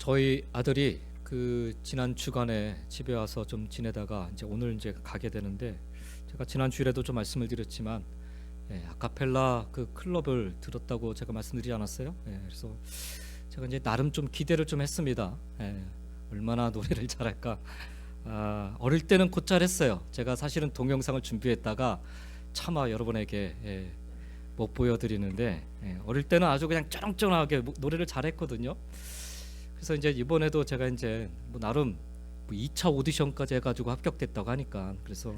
저희 아들이 그 지난 주간에 집에 와서 좀 지내다가 이제 오늘 이제 가게 되는데, 제가 지난 주일에도 좀 말씀을 드렸지만 아카펠라 그 클럽을 들었다고 제가 말씀드리지 않았어요? 그래서 제가 이제 나름 좀 기대를 좀 했습니다. 얼마나 노래를 잘할까. 어릴 때는 곧잘 했어요. 제가 사실은 동영상을 준비했다가 차마 여러분에게 못 보여드리는데, 어릴 때는 아주 그냥 쩌렁쩌렁하게 노래를 잘했거든요. 그래서 이제 이번에도 제가 이제 나름 2차 오디션까지 해가지고 합격됐다고 하니까, 그래서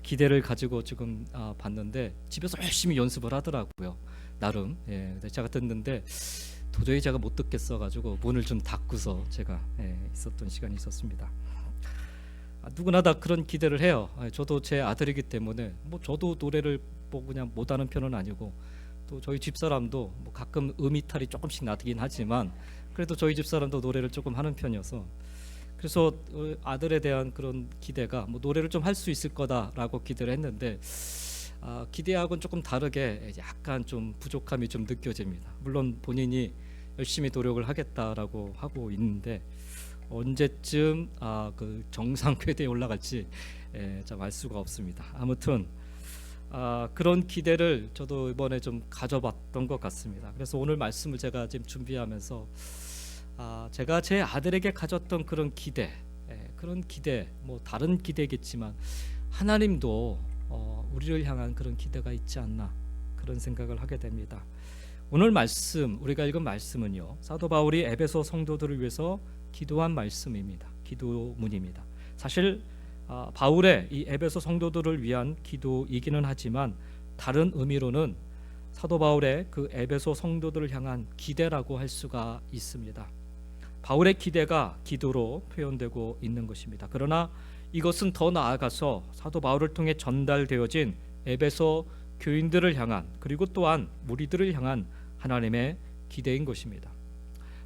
기대를 가지고 지금 봤는데 집에서 열심히 연습을 하더라고요. 나름. 근데 제가 듣는데 도저히 제가 못 듣겠어 가지고 문을 좀 닫고서 제가 있었던 시간이 있었습니다. 누구나 다 그런 기대를 해요. 저도 제 아들이기 때문에 저도 노래를 그냥 못하는 편은 아니고, 또 저희 집사람도 가끔 음이탈이 조금씩 나긴 하지만 그래도 저희 집사람도 노래를 조금 하는 편이어서, 그래서 아들에 대한 그런 기대가 노래를 좀 할 수 있을 거다라고 기대를 했는데, 기대하고는 조금 다르게 약간 좀 부족함이 좀 느껴집니다. 물론 본인이 열심히 노력을 하겠다라고 하고 있는데 언제쯤 그 정상 궤도에 올라갈지 참 알 수가 없습니다. 아무튼 그런 기대를 저도 이번에 좀 가져봤던 것 같습니다. 그래서 오늘 말씀을 제가 지금 준비하면서 제가 제 아들에게 가졌던 그런 기대, 그런 기대, 다른 기대겠지만 하나님도 우리를 향한 그런 기대가 있지 않나, 그런 생각을 하게 됩니다. 오늘 말씀, 우리가 읽은 말씀은요, 사도 바울이 에베소 성도들을 위해서 기도한 말씀입니다. 기도문입니다. 사실 바울의 이 에베소 성도들을 위한 기도이기는 하지만 다른 의미로는 사도 바울의 그 에베소 성도들을 향한 기대라고 할 수가 있습니다. 바울의 기대가 기도로 표현되고 있는 것입니다. 그러나 이것은 더 나아가서 사도 바울을 통해 전달되어진 에베소 교인들을 향한, 그리고 또한 무리들을 향한 하나님의 기대인 것입니다.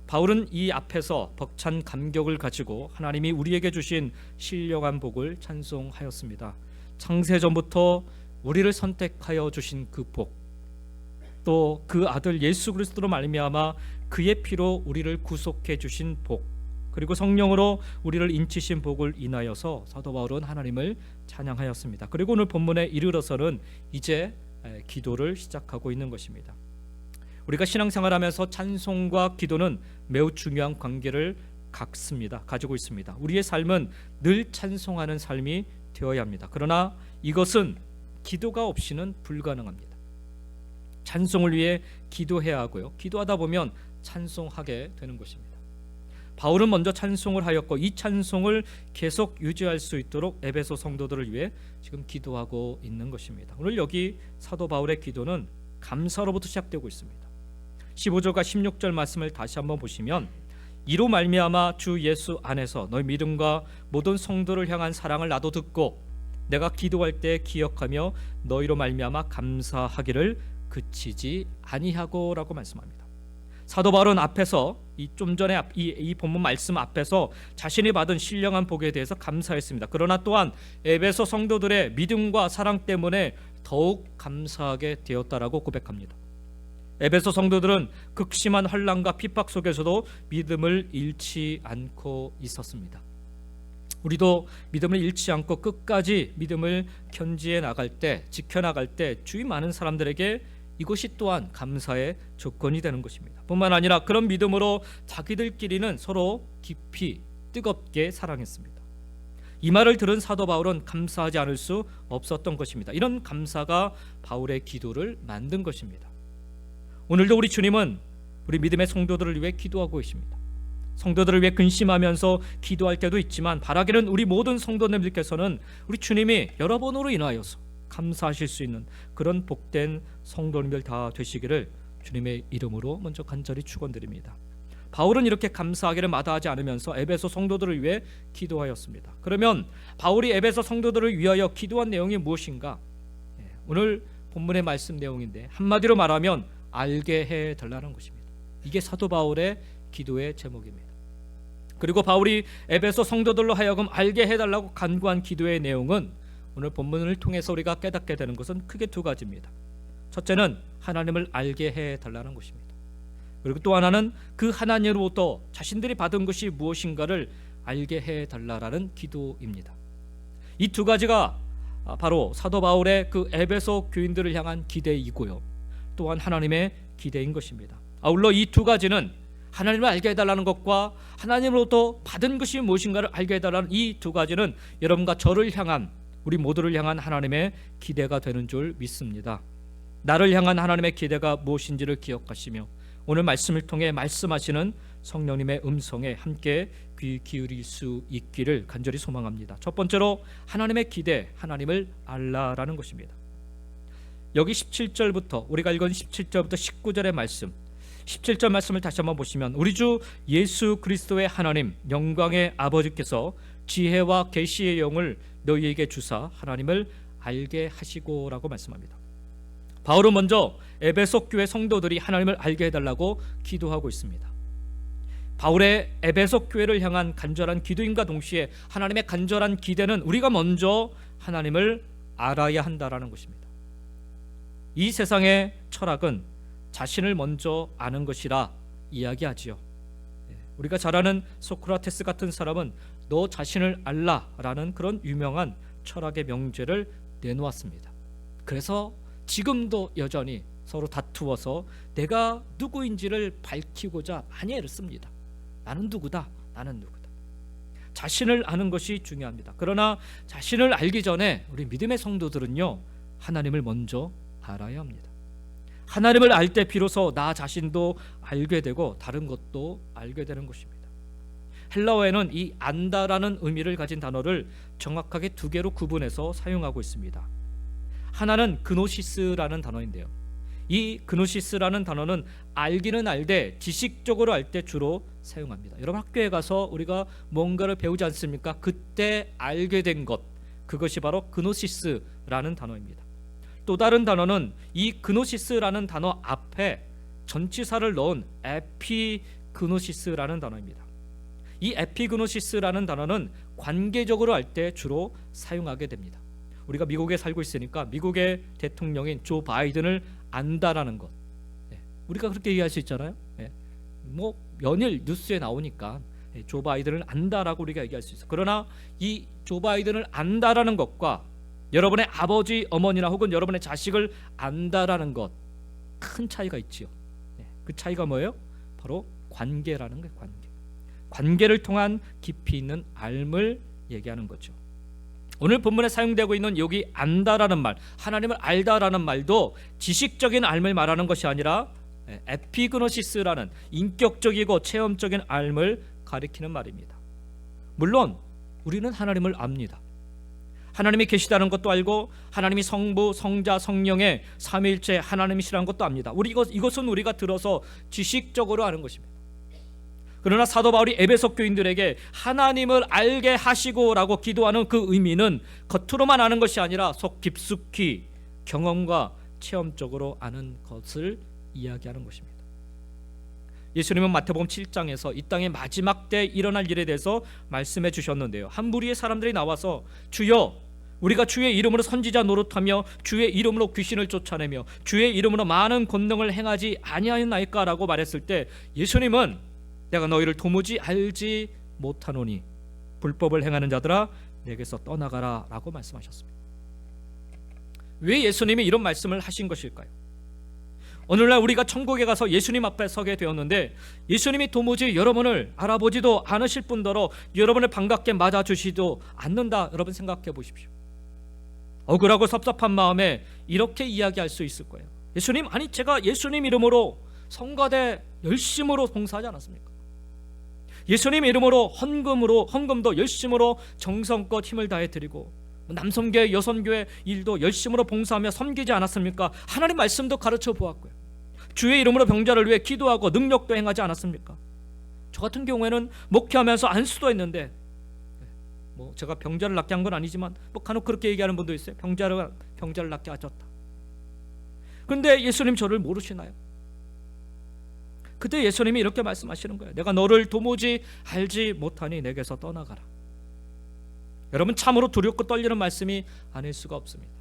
바울은 이 앞에서 벅찬 감격을 가지고 하나님이 우리에게 주신 신령한 복을 찬송하였습니다. 창세전부터 우리를 선택하여 주신 그 복, 또 그 아들 예수 그리스도로 말미암아 그의 피로 우리를 구속해 주신 복, 그리고 성령으로 우리를 인치신 복을 인하여서 사도 바울은 하나님을 찬양하였습니다. 그리고 오늘 본문에 이르러서는 이제 기도를 시작하고 있는 것입니다. 우리가 신앙생활하면서 찬송과 기도는 매우 중요한 관계를 가지고 있습니다. 우리의 삶은 늘 찬송하는 삶이 되어야 합니다. 그러나 이것은 기도가 없이는 불가능합니다. 찬송을 위해 기도해야 하고요, 기도하다 보면 찬송하게 되는 것입니다. 바울은 먼저 찬송을 하였고, 이 찬송을 계속 유지할 수 있도록 에베소 성도들을 위해 지금 기도하고 있는 것입니다. 오늘 여기 사도 바울의 기도는 감사로부터 시작되고 있습니다. 15절과 16절 말씀을 다시 한번 보시면, 이로 말미암아 주 예수 안에서 너희 믿음과 모든 성도를 향한 사랑을 나도 듣고 내가 기도할 때 기억하며 너희로 말미암아 감사하기를 그치지 아니하고 라고 말씀합니다. 사도 바울은 앞에서 좀 전에 이 본문 말씀 앞에서 자신이 받은 신령한 복에 대해서 감사했습니다. 그러나 또한 에베소 성도들의 믿음과 사랑 때문에 더욱 감사하게 되었다라고 고백합니다. 에베소 성도들은 극심한 환난과 핍박 속에서도 믿음을 잃지 않고 있었습니다. 우리도 믿음을 잃지 않고 끝까지 믿음을 견지해 나갈 때, 지켜나갈 때 주위 많은 사람들에게 이것이 또한 감사의 조건이 되는 것입니다. 뿐만 아니라 그런 믿음으로 자기들끼리는 서로 깊이 뜨겁게 사랑했습니다. 이 말을 들은 사도 바울은 감사하지 않을 수 없었던 것입니다. 이런 감사가 바울의 기도를 만든 것입니다. 오늘도 우리 주님은 우리 믿음의 성도들을 위해 기도하고 계십니다. 성도들을 위해 근심하면서 기도할 때도 있지만, 바라기는 우리 모든 성도님들께서는 우리 주님이 여러분으로 인하여서 감사하실 수 있는 그런 복된 성도님들 다 되시기를 주님의 이름으로 먼저 간절히 축원드립니다. 바울은 이렇게 감사하기를 마다하지 않으면서 에베소 성도들을 위해 기도하였습니다. 그러면 바울이 에베소 성도들을 위하여 기도한 내용이 무엇인가? 오늘 본문의 말씀 내용인데 한마디로 말하면 알게 해달라는 것입니다. 이게 사도 바울의 기도의 제목입니다. 그리고 바울이 에베소 성도들로 하여금 알게 해달라고 간구한 기도의 내용은 오늘 본문을 통해서 우리가 깨닫게 되는 것은 크게 두 가지입니다. 첫째는 하나님을 알게 해달라는 것입니다. 그리고 또 하나는 그 하나님으로부터 자신들이 받은 것이 무엇인가를 알게 해달라라는 기도입니다. 이 두 가지가 바로 사도 바울의 그 에베소 교인들을 향한 기대이고요, 또한 하나님의 기대인 것입니다. 아울러 이 두 가지는 하나님을 알게 해달라는 것과 하나님으로부터 받은 것이 무엇인가를 알게 해달라는 이 두 가지는 여러분과 저를 향한, 우리 모두를 향한 하나님의 기대가 되는 줄 믿습니다. 나를 향한 하나님의 기대가 무엇인지를 기억하시며 오늘 말씀을 통해 말씀하시는 성령님의 음성에 함께 귀 기울일 수 있기를 간절히 소망합니다. 첫 번째로 하나님의 기대, 하나님을 알라라는 것입니다. 여기 17절부터 우리가 읽은 17절부터 19절의 말씀, 17절 말씀을 다시 한번 보시면 우리 주 예수 그리스도의 하나님 영광의 아버지께서 지혜와 계시의 영을 너희에게 주사 하나님을 알게 하시고라고 말씀합니다. 바울은 먼저 에베소 교회 성도들이 하나님을 알게 해달라고 기도하고 있습니다. 바울의 에베소 교회를 향한 간절한 기도임과 동시에 하나님의 간절한 기대는 우리가 먼저 하나님을 알아야 한다라는 것입니다. 이 세상의 철학은 자신을 먼저 아는 것이라 이야기하지요. 우리가 잘 아는 소크라테스 같은 사람은 너 자신을 알라라는 그런 유명한 철학의 명제를 내놓았습니다. 그래서 지금도 여전히 서로 다투어서 내가 누구인지를 밝히고자 많이 애를 씁니다. 나는 누구다, 나는 누구다. 자신을 아는 것이 중요합니다. 그러나 자신을 알기 전에 우리 믿음의 성도들은요, 하나님을 먼저 알아야 합니다. 하나님을 알 때 비로소 나 자신도 알게 되고 다른 것도 알게 되는 것입니다. 헬라어에는 이 안다라는 의미를 가진 단어를 정확하게 두 개로 구분해서 사용하고 있습니다. 하나는 그노시스라는 단어인데요, 이 그노시스라는 단어는 알기는 알되 지식적으로 알 때 주로 사용합니다. 여러분 학교에 가서 우리가 뭔가를 배우지 않습니까? 그때 알게 된 것, 그것이 바로 그노시스라는 단어입니다. 또 다른 단어는 이 그노시스라는 단어 앞에 전치사를 넣은 에피그노시스라는 단어입니다. 이 에피그노시스라는 단어는 관계적으로 할 때 주로 사용하게 됩니다. 우리가 미국에 살고 있으니까 미국의 대통령인 조 바이든을 안다라는 것, 우리가 그렇게 얘기할 수 있잖아요. 뭐 연일 뉴스에 나오니까 조 바이든을 안다라고 우리가 얘기할 수 있어요. 그러나 이 조 바이든을 안다라는 것과 여러분의 아버지, 어머니나 혹은 여러분의 자식을 안다라는 것, 큰 차이가 있지요. 그 차이가 뭐예요? 바로 관계라는 거예요. 관계를 통한 깊이 있는 알을 얘기하는 거죠. 오늘 본문에 사용되고 있는 여기 안다라는 말, 하나님을 알다라는 말도 지식적인 알을 말하는 것이 아니라 에피그노시스라는 인격적이고 체험적인 알을 가리키는 말입니다. 물론 우리는 하나님을 압니다. 하나님이 계시다는 것도 알고 하나님이 성부, 성자, 성령의 삼위일체 하나님이시라는 것도 압니다. 이것은 우리가 들어서 지식적으로 아는 것입니다. 그러나 사도 바울이 에베소 교인들에게 하나님을 알게 하시고라고 기도하는 그 의미는 겉으로만 아는 것이 아니라 속 깊숙이 경험과 체험적으로 아는 것을 이야기하는 것입니다. 예수님은 마태복음 7장에서 이 땅의 마지막 때 일어날 일에 대해서 말씀해 주셨는데요, 한 무리의 사람들이 나와서 주여, 우리가 주의 이름으로 선지자 노릇하며 주의 이름으로 귀신을 쫓아내며 주의 이름으로 많은 권능을 행하지 아니하였나이까라고 말했을 때 예수님은 내가 너희를 도무지 알지 못하노니 불법을 행하는 자들아 내게서 떠나가라 라고 말씀하셨습니다. 왜 예수님이 이런 말씀을 하신 것일까요? 오늘날 우리가 천국에 가서 예수님 앞에 서게 되었는데 예수님이 도무지 여러분을 알아보지도 않으실 뿐더러 여러분을 반갑게 맞아주시지도 않는다. 여러분 생각해 보십시오. 억울하고 섭섭한 마음에 이렇게 이야기할 수 있을 거예요. 예수님, 아니 제가 예수님 이름으로 성가대 열심으로 봉사하지 않았습니까? 예수님 이름으로 헌금도 열심으로 정성껏 힘을 다해 드리고 남성교회, 여성교회 일도 열심으로 봉사하며 섬기지 않았습니까? 하나님 말씀도 가르쳐 보았고요. 주의 이름으로 병자를 위해 기도하고 능력도 행하지 않았습니까? 저 같은 경우에는 목회하면서 안수도 했는데, 뭐 제가 병자를 낫게 한 건 아니지만 뭐 간혹 그렇게 얘기하는 분도 있어요. 병자를 낫게 하셨다. 그런데 예수님 저를 모르시나요? 그때 예수님이 이렇게 말씀하시는 거예요. 내가 너를 도무지 알지 못하니 내게서 떠나가라. 여러분 참으로 두렵고 떨리는 말씀이 아닐 수가 없습니다.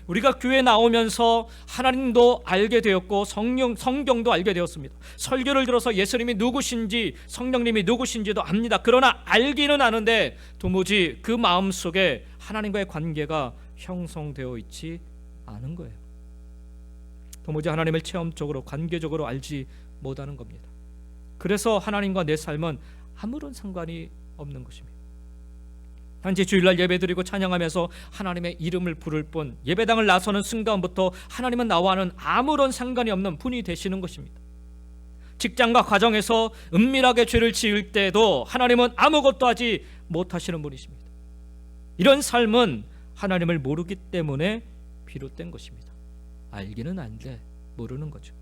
우리가 교회 나오면서 하나님도 알게 되었고 성경도 알게 되었습니다. 설교를 들어서 예수님이 누구신지 성령님이 누구신지도 압니다. 그러나 알기는 아는데 도무지 그 마음속에 하나님과의 관계가 형성되어 있지 않은 거예요. 도무지 하나님을 체험적으로 관계적으로 알지 못하는 겁니다. 그래서 하나님과 내 삶은 아무런 상관이 없는 것입니다. 단지 주일날 예배드리고 찬양하면서 하나님의 이름을 부를 뿐, 예배당을 나서는 순간부터 하나님은 나와는 아무런 상관이 없는 분이 되시는 것입니다. 직장과 가정에서 은밀하게 죄를 지을 때도 하나님은 아무것도 하지 못하시는 분이십니다. 이런 삶은 하나님을 모르기 때문에 비롯된 것입니다. 알기는 알되 모르는 거죠.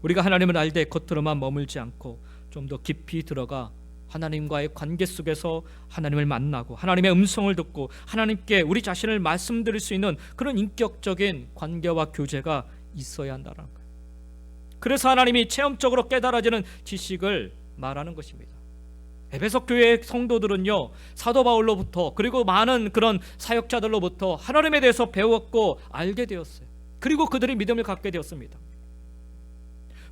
우리가 하나님을 알되 겉으로만 머물지 않고 좀 더 깊이 들어가 하나님과의 관계 속에서 하나님을 만나고 하나님의 음성을 듣고 하나님께 우리 자신을 말씀드릴 수 있는 그런 인격적인 관계와 교제가 있어야 한다는 거예요. 그래서 하나님이 체험적으로 깨달아지는 지식을 말하는 것입니다. 에베소 교회의 성도들은요, 사도 바울로부터 그리고 많은 그런 사역자들로부터 하나님에 대해서 배웠고 알게 되었어요. 그리고 그들이 믿음을 갖게 되었습니다.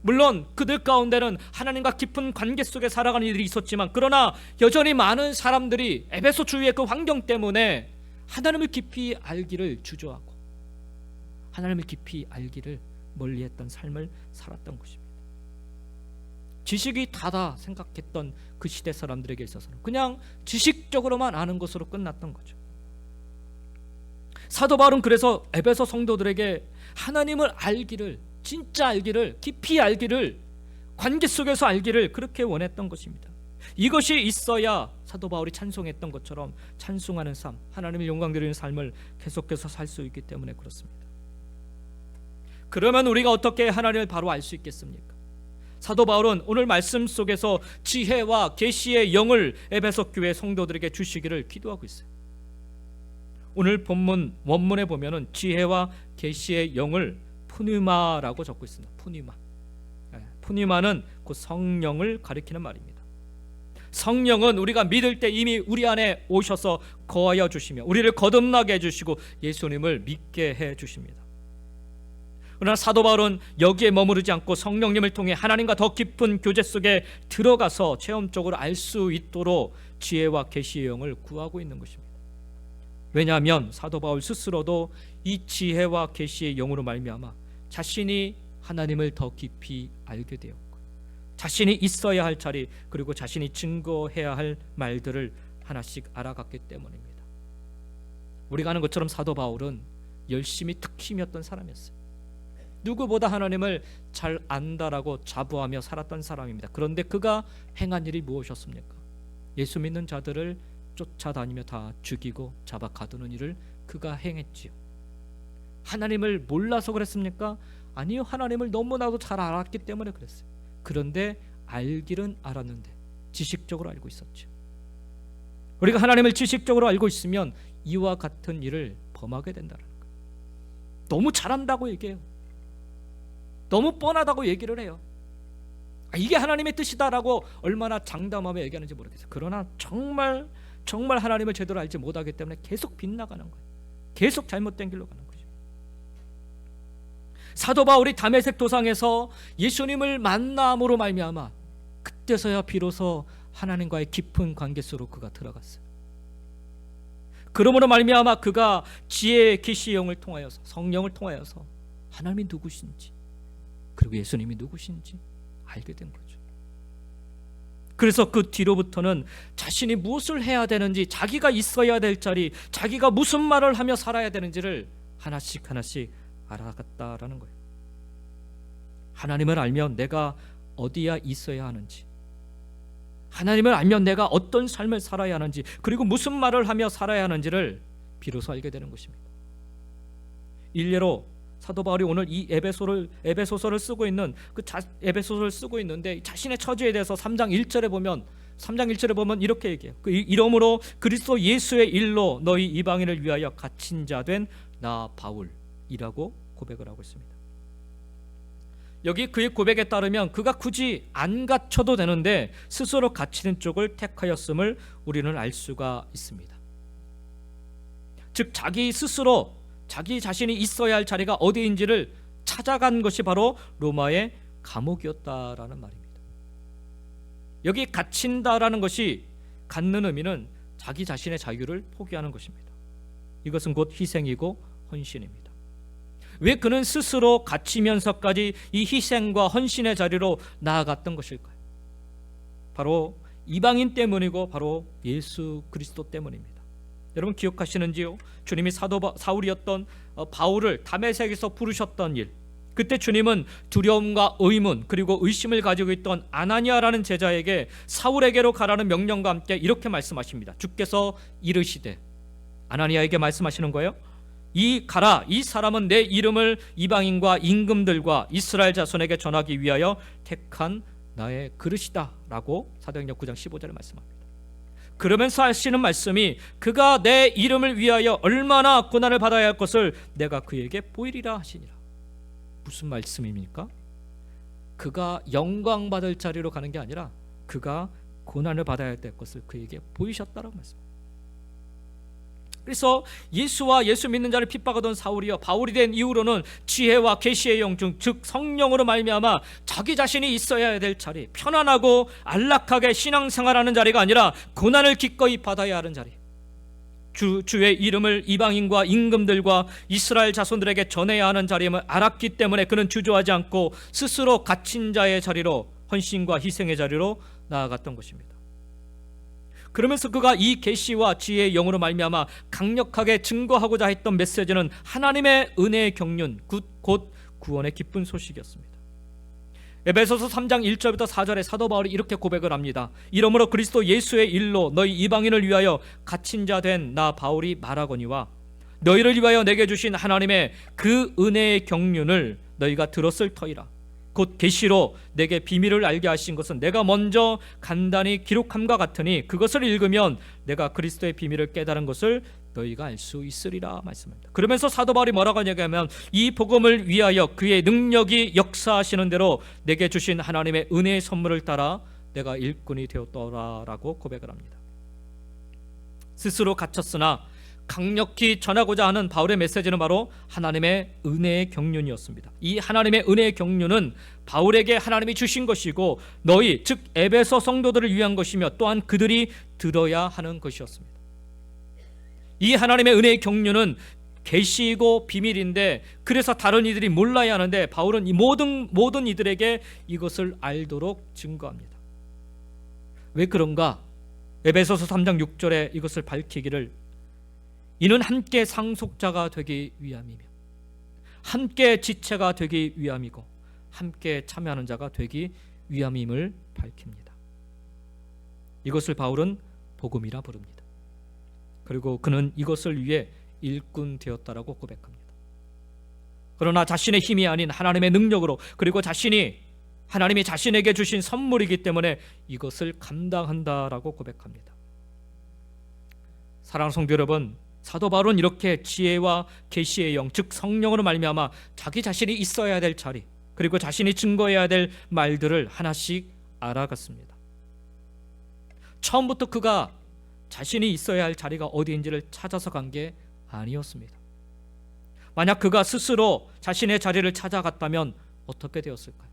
물론 그들 가운데는 하나님과 깊은 관계 속에 살아가는 이들이 있었지만, 그러나 여전히 많은 사람들이 에베소 주위의 그 환경 때문에 하나님을 깊이 알기를 주저하고 하나님을 깊이 알기를 멀리했던 삶을 살았던 것입니다. 지식이 다다 생각했던 그 시대 사람들에게 있어서는 그냥 지식적으로만 아는 것으로 끝났던 거죠. 사도 바울은 그래서 에베소 성도들에게 하나님을 알기를, 진짜 알기를, 깊이 알기를, 관계 속에서 알기를 그렇게 원했던 것입니다. 이것이 있어야 사도 바울이 찬송했던 것처럼 찬송하는 삶, 하나님을 영광 드리는 삶을 계속해서 살 수 있기 때문에 그렇습니다. 그러면 우리가 어떻게 하나님을 바로 알 수 있겠습니까? 사도 바울은 오늘 말씀 속에서 지혜와 계시의 영을 에베소 교회 성도들에게 주시기를 기도하고 있어요. 오늘 본문 원문에 보면은 지혜와 계시의 영을 푸니마라고 적고 있습니다. 푸니마. 푸니마는 그 성령을 가리키는 말입니다. 성령은 우리가 믿을 때 이미 우리 안에 오셔서 거하여 주시며 우리를 거듭나게 해주시고 예수님을 믿게 해주십니다. 그러나 사도 바울은 여기에 머무르지 않고 성령님을 통해 하나님과 더 깊은 교제 속에 들어가서 체험적으로 알 수 있도록 지혜와 계시의 영을 구하고 있는 것입니다. 왜냐하면 사도 바울 스스로도 이 지혜와 계시의 영으로 말미암아 자신이 하나님을 더 깊이 알게 되었고, 자신이 있어야 할 자리, 그리고 자신이 증거해야 할 말들을 하나씩 알아갔기 때문입니다. 우리가 아는 것처럼 사도 바울은 열심히 특심이었던 사람이었어요. 누구보다 하나님을 잘 안다라고 자부하며 살았던 사람입니다. 그런데 그가 행한 일이 무엇이었습니까? 예수 믿는 자들을 쫓아다니며 다 죽이고 잡아 가두는 일을 그가 행했지요. 하나님을 몰라서 그랬습니까? 아니요, 하나님을 너무나도 잘 알았기 때문에 그랬어요. 그런데 알기는 알았는데 지식적으로 알고 있었죠. 우리가 하나님을 지식적으로 알고 있으면 이와 같은 일을 범하게 된다는 거예요. 너무 잘한다고 얘기해요. 너무 뻔하다고 얘기를 해요. 이게 하나님의 뜻이다라고 얼마나 장담하며 얘기하는지 모르겠어요. 그러나 정말 하나님을 제대로 알지 못하기 때문에 계속 빗나가는 거예요. 계속 잘못된 길로 가는 거죠. 사도 바울이 다메섹 도상에서 예수님을 만남으로 말미암아 그때서야 비로소 하나님과의 깊은 관계 속으로 그가 들어갔어요. 그러므로 말미암아 그가 지혜의 계시의 영을 통하여서, 성령을 통하여서 하나님이 누구신지 그리고 예수님이 누구신지 알게 된 거죠. 그래서 그 뒤로부터는 자신이 무엇을 해야 되는지, 자기가 있어야 될 자리, 자기가 무슨 말을 하며 살아야 되는지를 하나씩 알아갔다라는 거예요. 하나님을 알면 내가 어디에 있어야 하는지, 하나님을 알면 내가 어떤 삶을 살아야 하는지, 그리고 무슨 말을 하며 살아야 하는지를 비로소 알게 되는 것입니다. 일례로 사도 바울이 오늘 이 에베소서를 쓰고 있는 에베소서를 쓰고 있는데 자신의 처지에 대해서 3장 1절에 보면 이렇게 얘기해요. 이러므로 그리스도 예수의 일로 너희 이방인을 위하여 갇힌 자 된 나 바울이라고 고백을 하고 있습니다. 여기 그의 고백에 따르면 그가 굳이 안 갇혀도 되는데 스스로 갇히는 쪽을 택하였음을 우리는 알 수가 있습니다. 즉 자기 스스로 자기 자신이 있어야 할 자리가 어디인지를 찾아간 것이 바로 로마의 감옥이었다라는 말입니다. 여기 갇힌다라는 것이 갖는 의미는 자기 자신의 자유를 포기하는 것입니다. 이것은 곧 희생이고 헌신입니다. 왜 그는 스스로 갇히면서까지 이 희생과 헌신의 자리로 나아갔던 것일까요? 바로 이방인 때문이고 바로 예수 그리스도 때문입니다. 여러분 기억하시는지요? 주님이 사울이었던 바울을 다메섹에서 부르셨던 일, 그때 주님은 두려움과 의문 그리고 의심을 가지고 있던 아나니아라는 제자에게 사울에게로 가라는 명령과 함께 이렇게 말씀하십니다. 주께서 이르시되, 아나니아에게 말씀하시는 거예요. 가라, 이 사람은 내 이름을 이방인과 임금들과 이스라엘 자손에게 전하기 위하여 택한 나의 그릇이다 라고 사도행전 9장 15절에 말씀합니다. 그러면서 하시는 말씀이 그가 내 이름을 위하여 얼마나 고난을 받아야 할 것을 내가 그에게 보이리라 하시니라. 무슨 말씀입니까? 그가 영광 받을 자리로 가는 게 아니라 그가 고난을 받아야 할 것을 그에게 보이셨다라고 말씀합니다. 그래서 예수와 예수 믿는 자를 핍박하던 사울이요, 바울이 된 이후로는 지혜와 계시의 영 중, 즉 성령으로 말미암아 자기 자신이 있어야 될 자리, 편안하고 안락하게 신앙생활하는 자리가 아니라 고난을 기꺼이 받아야 하는 자리, 주의 이름을 이방인과 임금들과 이스라엘 자손들에게 전해야 하는 자리임을 알았기 때문에 그는 주저하지 않고 스스로 갇힌 자의 자리로, 헌신과 희생의 자리로 나아갔던 것입니다. 그러면서 그가 이 계시와 지혜의 영으로 말미암아 강력하게 증거하고자 했던 메시지는 하나님의 은혜의 경륜, 곧 구원의 기쁜 소식이었습니다. 에베소서 3장 1절부터 4절에 사도 바울이 이렇게 고백을 합니다. 이러므로 그리스도 예수의 일로 너희 이방인을 위하여 갇힌 자 된 나 바울이 말하거니와 너희를 위하여 내게 주신 하나님의 그 은혜의 경륜을 너희가 들었을 터이라. 곧 계시로 내게 비밀을 알게 하신 것은 내가 먼저 간단히 기록함과 같으니 그것을 읽으면 내가 그리스도의 비밀을 깨달은 것을 너희가 알 수 있으리라 말씀합니다. 그러면서 사도 바울이 뭐라고 하냐면 이 복음을 위하여 그의 능력이 역사하시는 대로 내게 주신 하나님의 은혜의 선물을 따라 내가 일꾼이 되었더라라고 고백을 합니다. 스스로 갇혔으나 강력히 전하고자 하는 바울의 메시지는 바로 하나님의 은혜의 경륜이었습니다. 이 하나님의 은혜의 경륜은 바울에게 하나님이 주신 것이고 너희 즉 에베소 성도들을 위한 것이며 또한 그들이 들어야 하는 것이었습니다. 이 하나님의 은혜의 경륜은 계시이고 비밀인데 그래서 다른 이들이 몰라야 하는데 바울은 이 모든 이들에게 이것을 알도록 증거합니다. 왜 그런가? 에베소서 3장 6절에 이것을 밝히기를 이는 함께 상속자가 되기 위함이며 함께 지체가 되기 위함이고 함께 참여하는 자가 되기 위함임을 밝힙니다. 이것을 바울은 복음이라 부릅니다. 그리고 그는 이것을 위해 일꾼 되었다라고 고백합니다. 그러나 자신의 힘이 아닌 하나님의 능력으로 그리고 하나님이 자신에게 주신 선물이기 때문에 이것을 감당한다라고 고백합니다. 사랑하는 성도 여러분, 사도 바울은 이렇게 지혜와 계시의 영, 즉 성령으로 말미암아 자기 자신이 있어야 될 자리 그리고 자신이 증거해야 될 말들을 하나씩 알아갔습니다. 처음부터 그가 자신이 있어야 할 자리가 어디인지를 찾아서 간 게 아니었습니다. 만약 그가 스스로 자신의 자리를 찾아갔다면 어떻게 되었을까요?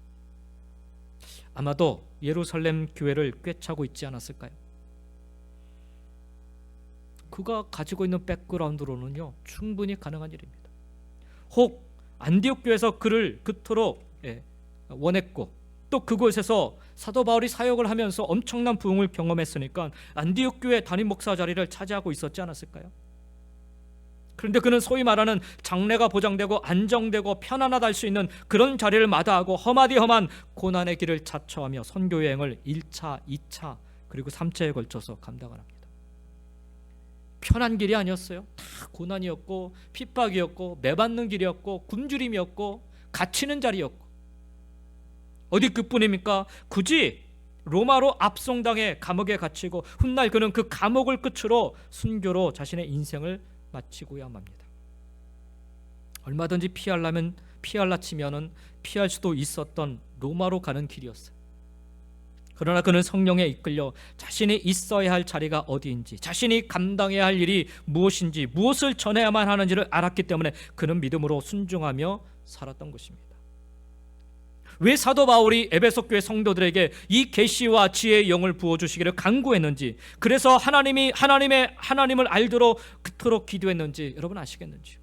아마도 예루살렘 교회를 꿰차고 있지 않았을까요? 그가 가지고 있는 백그라운드로는요 충분히 가능한 일입니다. 혹 안디옥 교회에서 그를 그토록 원했고 또 그곳에서 사도 바울이 사역을 하면서 엄청난 부흥을 경험했으니까 안디옥 교회 담임 목사 자리를 차지하고 있었지 않았을까요? 그런데 그는 소위 말하는 장래가 보장되고 안정되고 편안하다 할 수 있는 그런 자리를 마다하고 험한 고난의 길을 자처하며 선교 여행을 1차, 2차 그리고 3차에 걸쳐서 감당을 합니다. 편한 길이 아니었어요. 다 고난이었고 핍박이었고 매받는 길이었고 굶주림이었고 갇히는 자리였고 어디 그뿐입니까? 굳이 로마로 압송당해 감옥에 갇히고 훗날 그는 그 감옥을 끝으로 순교로 자신의 인생을 마치고야 합니다. 얼마든지 피할라 치면은 피할 수도 있었던 로마로 가는 길이었어요. 그러나 그는 성령에 이끌려 자신이 있어야 할 자리가 어디인지, 자신이 감당해야 할 일이 무엇인지, 무엇을 전해야만 하는지를 알았기 때문에 그는 믿음으로 순종하며 살았던 것입니다. 왜 사도 바울이 에베소 교회 성도들에게 이 계시와 지혜의 영을 부어주시기를 간구했는지, 그래서 하나님을 알도록 그토록 기도했는지 여러분 아시겠는지요?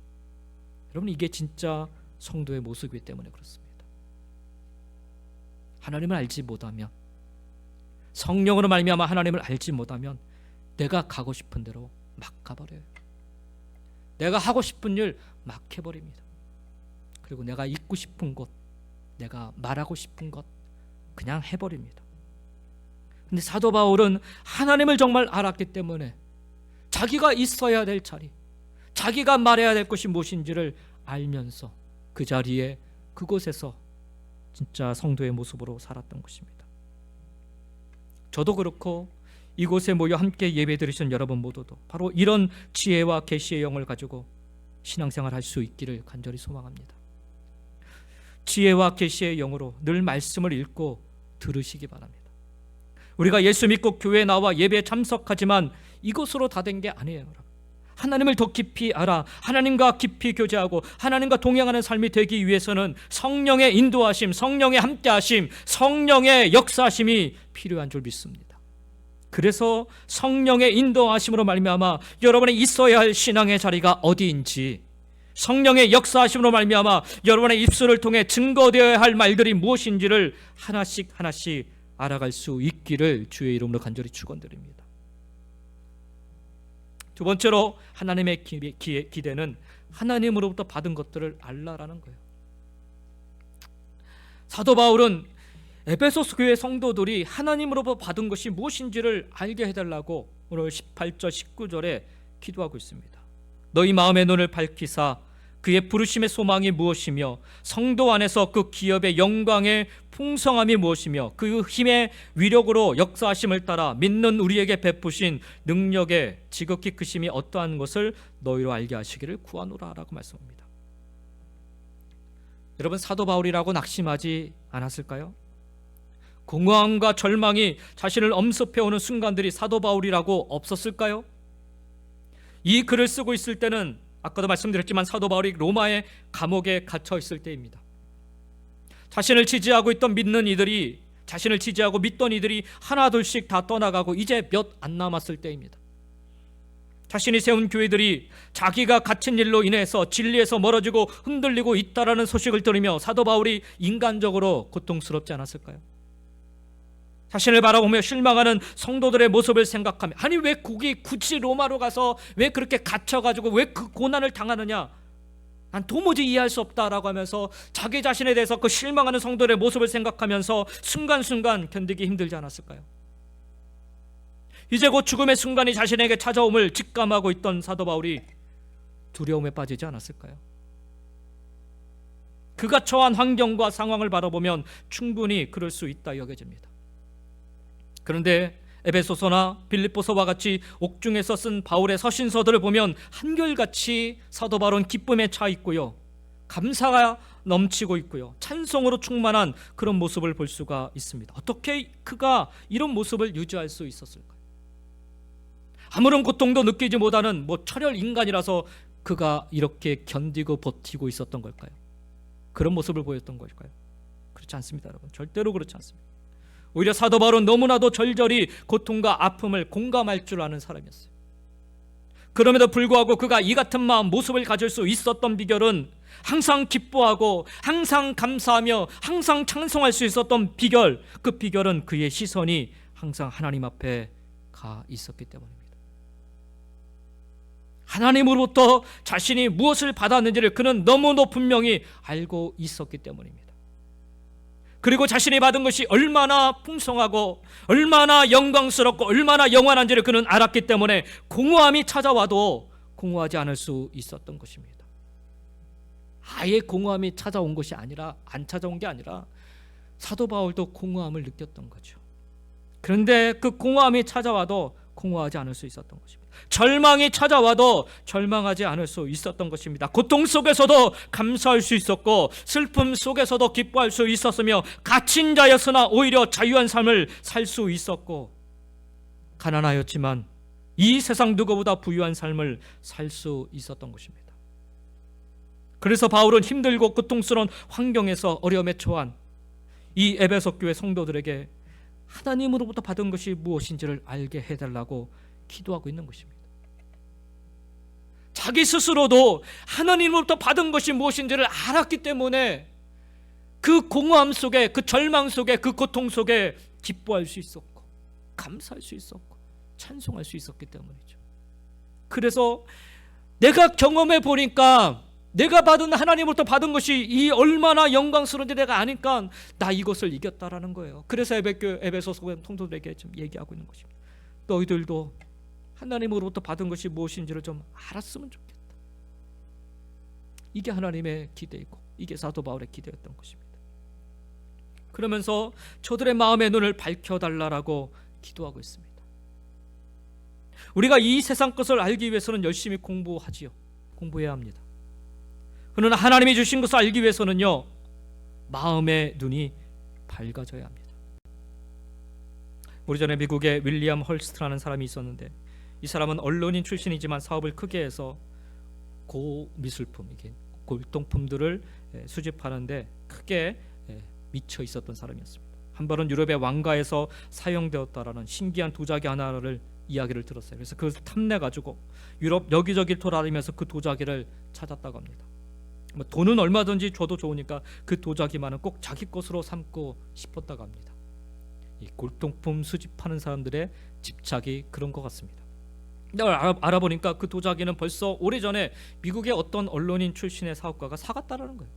여러분, 이게 진짜 성도의 모습이기 때문에 그렇습니다. 하나님을 알지 못하면, 성령으로 말미암아 하나님을 알지 못하면 내가 가고 싶은 대로 막 가버려요. 내가 하고 싶은 일 막 해버립니다. 그리고 내가 있고 싶은 곳, 내가 말하고 싶은 것 그냥 해버립니다. 근데 사도 바울은 하나님을 정말 알았기 때문에 자기가 있어야 될 자리, 자기가 말해야 될 것이 무엇인지를 알면서 그 자리에, 그곳에서 진짜 성도의 모습으로 살았던 것입니다. 저도 그렇고 이곳에 모여 함께 예배 드리신 여러분 모두도 바로 이런 지혜와 계시의 영을 가지고 신앙생활 할 수 있기를 간절히 소망합니다. 지혜와 계시의 영으로 늘 말씀을 읽고 들으시기 바랍니다. 우리가 예수 믿고 교회에 나와 예배에 참석하지만 이것으로 다 된 게 아니에요. 하나님을 더 깊이 알아 하나님과 깊이 교제하고 하나님과 동행하는 삶이 되기 위해서는 성령의 인도하심, 성령의 함께하심, 성령의 역사하심이 필요한 줄 믿습니다. 그래서 성령의 인도하심으로 말미암아 여러분이 있어야 할 신앙의 자리가 어디인지, 성령의 역사하심으로 말미암아 여러분의 입술을 통해 증거되어야 할 말들이 무엇인지를 하나씩 알아갈 수 있기를 주의 이름으로 간절히 축원드립니다. 두 번째로 하나님의 기대는 하나님으로부터 받은 것들을 알라라는 거예요. 사도 바울은 에베소스 교회 성도들이 하나님으로부터 받은 것이 무엇인지를 알게 해달라고 오늘 18절 19절에 기도하고 있습니다. 너희 마음의 눈을 밝히사 그의 부르심의 소망이 무엇이며 성도 안에서 그 기업의 영광의 풍성함이 무엇이며 그 힘의 위력으로 역사하심을 따라 믿는 우리에게 베푸신 능력의 지극히 크심이 어떠한 것을 너희로 알게 하시기를 구하노라 라고 말씀합니다. 여러분, 사도 바울이라고 낙심하지 않았을까요? 공허함과 절망이 자신을 엄습해오는 순간들이 사도 바울이라고 없었을까요? 이 글을 쓰고 있을 때는 아까도 말씀드렸지만 사도 바울이 로마의 감옥에 갇혀 있을 때입니다. 자신을 지지하고 믿던 이들이 하나둘씩 다 떠나가고 이제 몇 안 남았을 때입니다. 자신이 세운 교회들이 자기가 갇힌 일로 인해서 진리에서 멀어지고 흔들리고 있다라는 소식을 들으며 사도 바울이 인간적으로 고통스럽지 않았을까요? 자신을 바라보며 실망하는 성도들의 모습을 생각하며, 아니 왜 굳이 로마로 가서 왜 그렇게 갇혀가지고 왜 그 고난을 당하느냐, 난 도무지 이해할 수 없다라고 하면서 자기 자신에 대해서 그 실망하는 성도들의 모습을 생각하면서 순간순간 견디기 힘들지 않았을까요? 이제 곧 죽음의 순간이 자신에게 찾아옴을 직감하고 있던 사도 바울이 두려움에 빠지지 않았을까요? 그가 처한 환경과 상황을 바라보면 충분히 그럴 수 있다 여겨집니다. 그런데 에베소서나 빌립보서와 같이 옥중에서 쓴 바울의 서신서들을 보면 한결같이 사도 바울은 기쁨에 차 있고요, 감사가 넘치고 있고요, 찬송으로 충만한 그런 모습을 볼 수가 있습니다. 어떻게 그가 이런 모습을 유지할 수 있었을까요? 아무런 고통도 느끼지 못하는 철혈 인간이라서 그가 이렇게 견디고 버티고 있었던 걸까요? 그런 모습을 보였던 걸까요? 그렇지 않습니다, 여러분. 절대로 그렇지 않습니다. 오히려 사도 바울은 너무나도 절절히 고통과 아픔을 공감할 줄 아는 사람이었어요. 그럼에도 불구하고 그가 이 같은 모습을 가질 수 있었던 비결은 항상 기뻐하고 항상 감사하며 항상 찬송할 수 있었던 비결, 그 비결은 그의 시선이 항상 하나님 앞에 가 있었기 때문입니다. 하나님으로부터 자신이 무엇을 받았는지를 그는 너무도 분명히 알고 있었기 때문입니다. 그리고 자신이 받은 것이 얼마나 풍성하고 얼마나 영광스럽고 얼마나 영원한지를 그는 알았기 때문에 공허함이 찾아와도 공허하지 않을 수 있었던 것입니다. 아예 공허함이 찾아온 것이 아니라, 안 찾아온 게 아니라 사도 바울도 공허함을 느꼈던 거죠. 그런데 그 공허함이 찾아와도 공허하지 않을 수 있었던 것입니다. 절망이 찾아와도 절망하지 않을 수 있었던 것입니다. 고통 속에서도 감사할 수 있었고 슬픔 속에서도 기뻐할 수 있었으며 갇힌 자였으나 오히려 자유한 삶을 살 수 있었고 가난하였지만 이 세상 누구보다 부유한 삶을 살 수 있었던 것입니다. 그래서 바울은 힘들고 고통스러운 환경에서 어려움에 처한 이 에베소 교회 성도들에게 하나님으로부터 받은 것이 무엇인지를 알게 해달라고 기도하고 있는 것입니다. 자기 스스로도 하나님으로부터 받은 것이 무엇인지를 알았기 때문에 그 공허함 속에, 그 절망 속에, 그 고통 속에 기뻐할 수 있었고 감사할 수 있었고 찬송할 수 있었기 때문이죠. 그래서 내가 경험해 보니까 내가 받은 하나님으로부터 받은 것이 이 얼마나 영광스러운지 내가 아니까 나 이것을 이겼다라는 거예요. 그래서 에베소 성도들에게 좀 얘기하고 있는 것입니다. 너희들도 하나님으로부터 받은 것이 무엇인지를 좀 알았으면 좋겠다. 이게 하나님의 기대이고 이게 사도 바울의 기대였던 것입니다. 그러면서 저들의 마음의 눈을 밝혀달라고 기도하고 있습니다. 우리가 이 세상 것을 알기 위해서는 열심히 공부하지요. 공부해야 합니다. 그러나 하나님이 주신 것을 알기 위해서는요, 마음의 눈이 밝아져야 합니다. 오래전에 미국에 윌리엄 헐스트라는 사람이 있었는데 이 사람은 언론인 출신이지만 사업을 크게 해서 고미술품, 이게 골동품들을 수집하는데 크게 미쳐 있었던 사람이었습니다. 한 번은 유럽의 왕가에서 사용되었다라는 신기한 도자기 하나를 이야기를 들었어요. 그래서 그것을 탐내가지고 유럽 여기저기 돌아다니면서 그 도자기를 찾았다고 합니다. 돈은 얼마든지 줘도 좋으니까 그 도자기만은 꼭 자기 것으로 삼고 싶었다고 합니다. 이 골동품 수집하는 사람들의 집착이 그런 것 같습니다. 알아보니까 그 도자기는 벌써 오래전에 미국의 어떤 언론인 출신의 사업가가 사갔다라는 거예요.